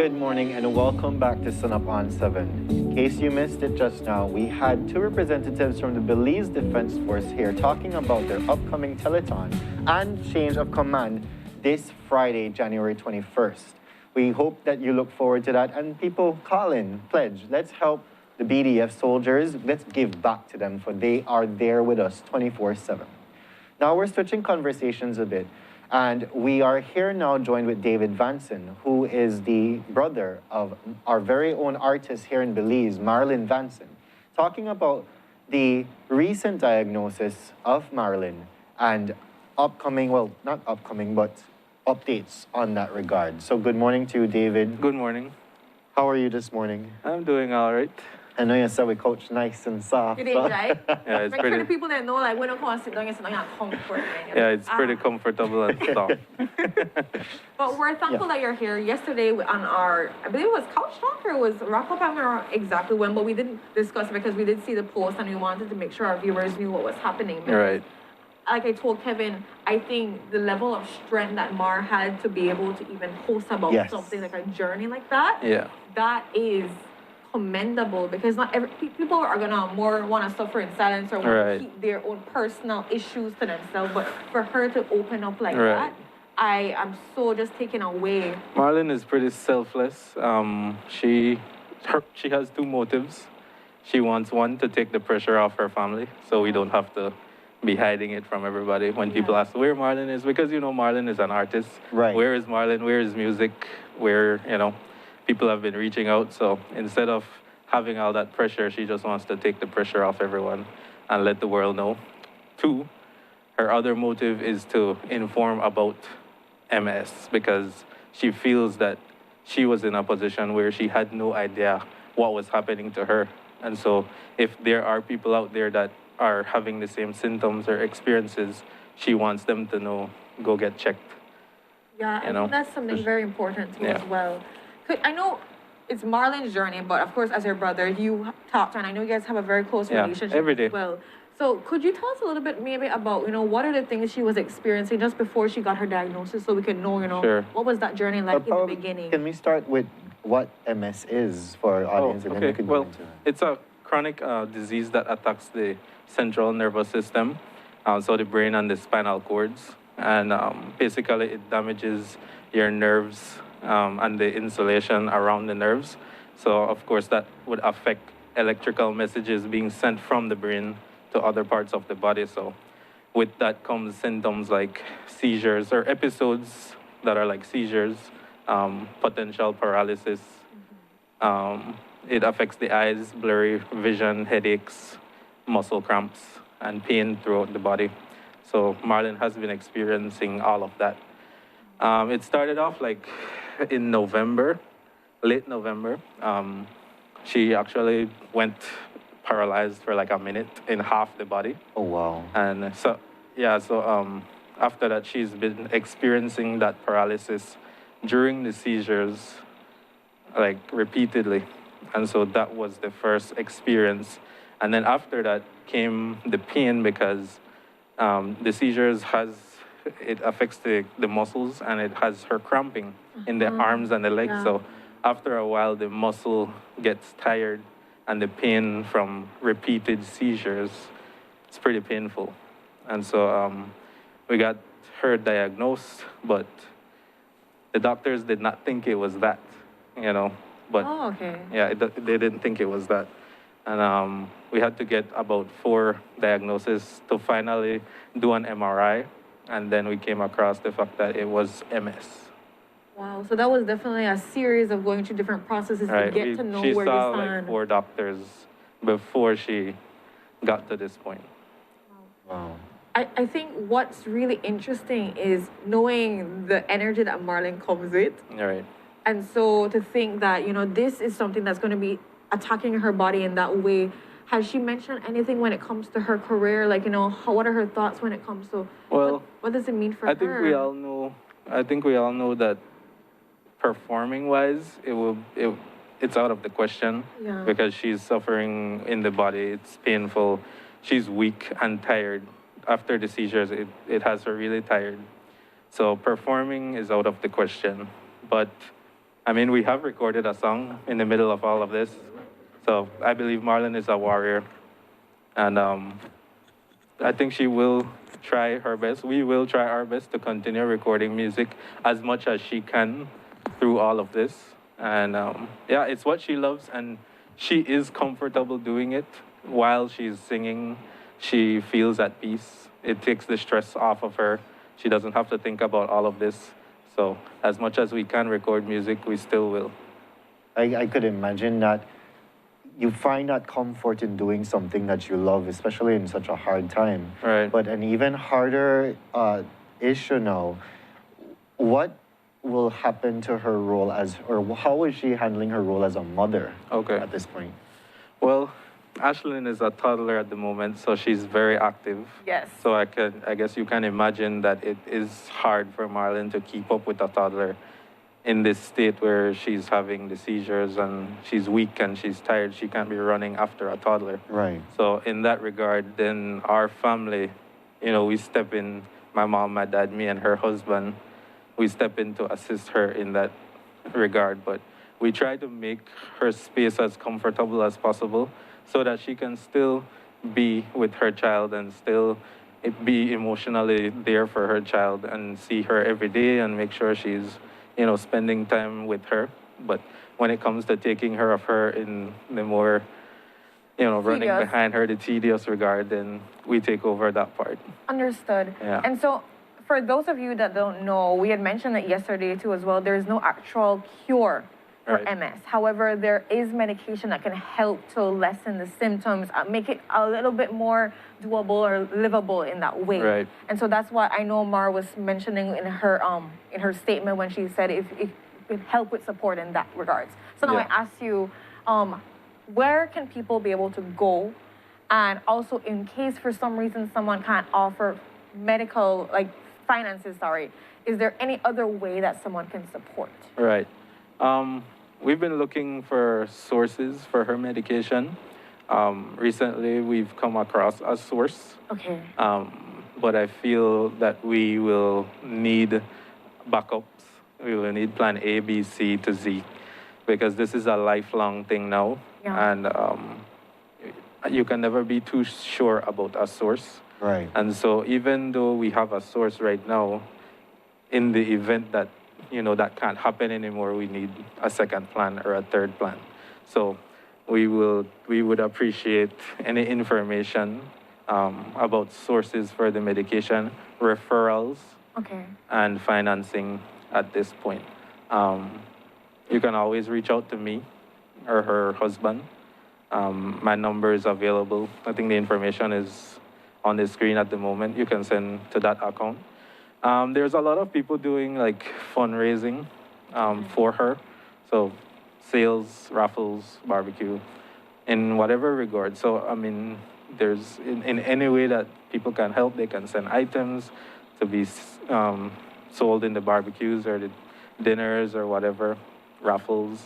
Good morning and welcome back to Sun Up on 7. In case you missed it just now, we had two representatives from the Belize Defense Force here talking about their upcoming telethon and change of command this Friday, January 21st. We hope that you look forward to that and people call in, pledge. Let's help the BDF soldiers. Let's give back to them for they are there with us 24/7. Now we're switching conversations a bit. And we are here now joined with David Vansen, who is the brother of our very own artist here in Belize, Marlyn Vansen, talking about the recent diagnosis of Marlyn and upcoming, well, not upcoming, but updates on that regard. So good morning to you, David. Good morning. How are you this morning? I'm doing all right. I know you said we coach nice and soft. You did, right? Yeah, it's Make pretty. sure the people that know, like, we don't come and sit down, you sit down, you're comfort. Yeah, it's pretty comfortable and stuff. But we're thankful that you're here. Yesterday on our, I believe it was Couch Talk or it was Wrap Up, I don't remember exactly when, but we didn't discuss it because we did see the post and we wanted to make sure our viewers knew what was happening. Right. Like I told Kevin, I think the level of strength that Mar had to be able to even post about something like a journey like that, that is commendable because not every people are gonna more want to suffer in silence or want to keep their own personal issues to themselves. But for her to open up like that, I am so just taken away. Marlyn is pretty selfless. She has two motives. She wants one to take the pressure off her family, so we don't have to be hiding it from everybody. When people ask where Marlyn is, because you know Marlyn is an artist. Right. Where is Marlyn? Where is music? Where people have been reaching out. So instead of having all that pressure, she just wants to take the pressure off everyone and let the world know. Two, her other motive is to inform about MS because she feels that she was in a position where she had no idea what was happening to her. And so if there are people out there that are having the same symptoms or experiences, she wants them to know, go get checked. Yeah, I think that's something very important too as well. I know it's Marlyn's journey, but of course, as your brother, you talked, and I know you guys have a very close relationship every day. As well. So could you tell us a little bit maybe about, what are the things she was experiencing just before she got her diagnosis so we can know, what was that journey like in the beginning? Can we start with what MS is for our audience? And then we could go into that. It's a chronic disease that attacks the central nervous system, so the brain and the spinal cords. And basically, it damages your nerves and the insulation around the nerves. So, of course, that would affect electrical messages being sent from the brain to other parts of the body. So, with that comes symptoms like seizures or episodes that are like seizures, potential paralysis. It affects the eyes, blurry vision, headaches, muscle cramps, and pain throughout the body. So, Marlyn has been experiencing all of that. It started off like in November, late November. She actually went paralyzed for like a minute in half the body. Oh, wow. And so after that, she's been experiencing that paralysis during the seizures, like repeatedly. And so that was the first experience. And then after that came the pain because the seizures it affects the muscles and it has her cramping in the arms and the legs. Yeah. So after a while, the muscle gets tired and the pain from repeated seizures, it's pretty painful. And so we got her diagnosed, but the doctors did not think it was that, But yeah, they didn't think it was that. And we had to get about 4 diagnoses to finally do an MRI. And then we came across the fact that it was MS. Wow, so that was definitely a series of going through different processes to get to know where you stand. She saw like 4 doctors before she got to this point. Wow. I think what's really interesting is knowing the energy that Marlyn comes with. Right. And so to think that, this is something that's going to be attacking her body in that way. Has she mentioned anything when it comes to her career? Like, what are her thoughts when it comes to, what does it mean for her? I think we all know that performing-wise, it's out of the question because she's suffering in the body. It's painful. She's weak and tired. After the seizures, it has her really tired. So performing is out of the question. But I mean, we have recorded a song in the middle of all of this. So I believe Marlyn is a warrior. And I think she will try her best. We will try our best to continue recording music as much as she can through all of this. And yeah, it's what she loves, and she is comfortable doing it while she's singing. She feels at peace. It takes the stress off of her. She doesn't have to think about all of this. So as much as we can record music, we still will. I could imagine that you find that comfort in doing something that you love, especially in such a hard time. Right. But an even harder issue now, what will happen to her role as, or how is she handling her role as a mother at this point? Well, Ashlyn is a toddler at the moment, so she's very active. Yes. So I guess you can imagine that it is hard for Marlyn to keep up with a toddler in this state where she's having the seizures and she's weak and she's tired. She can't be running after a toddler. Right. So in that regard, then our family, we step in, my mom, my dad, me and her husband, we step in to assist her in that regard. But we try to make her space as comfortable as possible so that she can still be with her child and still be emotionally there for her child and see her every day and make sure she's spending time with her. But when it comes to taking her of her in the more, running behind her, the tedious regard, then we take over that part. Understood. Yeah. And so for those of you that don't know, we had mentioned it yesterday too as well, there's no actual cure for MS. However, there is medication that can help to lessen the symptoms, make it a little bit more doable or livable in that way. Right. And so that's what I know Mar was mentioning in her statement when she said if it could help with support in that regards. So now I ask you, where can people be able to go? And also in case for some reason someone can't offer medical, finances, is there any other way that someone can support? Right. We've been looking for sources for her medication. Recently, we've come across a source. Okay. But I feel that we will need backups. We will need plan A, B, C to Z, because this is a lifelong thing now. Yeah. And you can never be too sure about a source. Right. And so even though we have a source right now, in the event that that can't happen anymore, we need a second plan or a third plan. So we would appreciate any information about sources for the medication, referrals, and financing at this point. You can always reach out to me or her husband. My number is available. I think the information is on the screen at the moment. You can send to that account. There's a lot of people doing fundraising for her. So sales, raffles, barbecue, in whatever regard. So, I mean, there's in any way that people can help, they can send items to be sold in the barbecues or the dinners or whatever, raffles.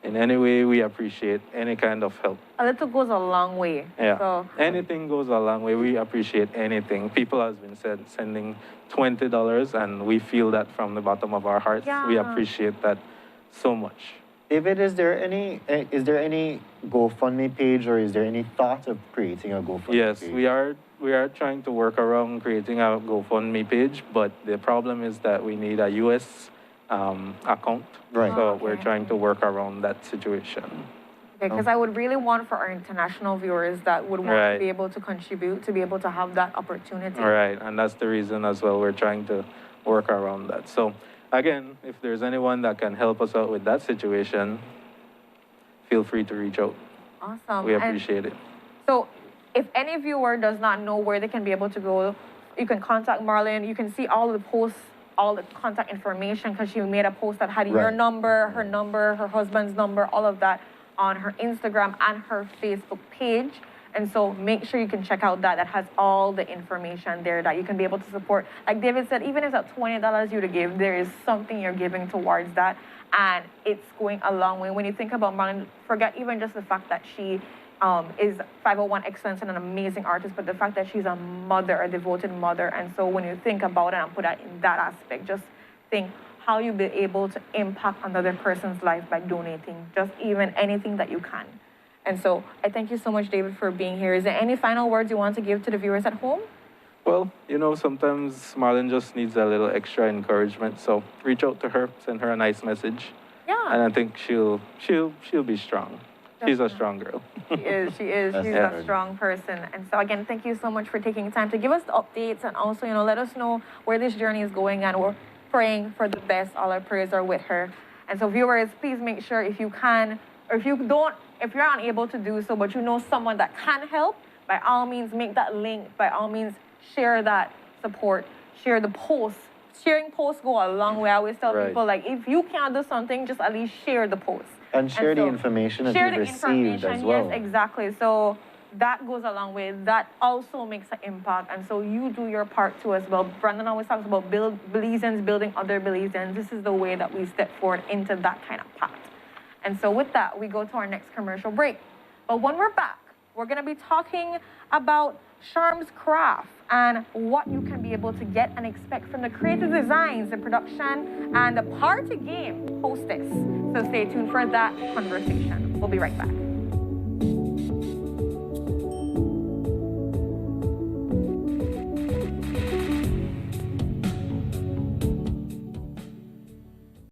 In any way, we appreciate any kind of help. A little goes a long way. Yeah. So. Anything goes a long way. We appreciate anything. People have been sending $20, and we feel that from the bottom of our hearts. Yeah. We appreciate that so much. David, is there any GoFundMe page, or is there any thought of creating a GoFundMe yes, page? Yes, we are trying to work around creating a GoFundMe page, but the problem is that we need a U.S. account. Right. So we're trying to work around that situation. Okay, because I would really want for our international viewers that would want to be able to contribute, to be able to have that opportunity. Right, and that's the reason as well we're trying to work around that. So again, if there's anyone that can help us out with that situation, feel free to reach out. Awesome. We appreciate it. So if any viewer does not know where they can be able to go, you can contact Marlyn. You can see all the posts, all the contact information, because she made a post that had your number, her husband's number, all of that on her Instagram and her Facebook page. And so make sure you can check out that. That has all the information there that you can be able to support. Like David said, even if it's $20 you to give, there is something you're giving towards that. And it's going a long way. When you think about Marlyn, forget even just the fact that she is 501 Excellence and an amazing artist, but the fact that she's a mother, a devoted mother. And so when you think about it and put that in that aspect, just think how you'll be able to impact another person's life by donating just even anything that you can. And so I thank you so much, David, for being here. Is there any final words you want to give to the viewers at home? Well, you know, sometimes Marlyn just needs a little extra encouragement. So reach out to her, send her a nice message. Yeah. And I think she'll be strong. She's a strong girl. She is. She's a strong person. And so again, thank you so much for taking time to give us the updates and also, you know, let us know where this journey is going, and we're praying for the best. All our prayers are with her. And so viewers, please make sure if you can, or if you're unable to do so, but you know someone that can help, by all means, make that link. By all means, share that support. Share the post. Sharing posts go a long way. I always tell people, like, if you can't do something, just at least share the post. And share the information that you've received as well. Yes, exactly. So that goes a long way. That also makes an impact. And so you do your part too as well. Brandon always talks about Belizeans building other Belizeans. This is the way that we step forward into that kind of path. And so with that, we go to our next commercial break. But when we're back, we're going to be talking about Charm's craft and what you can be able to get and expect from the creative designs, the production, and the party game hostess. So stay tuned for that conversation. We'll be right back.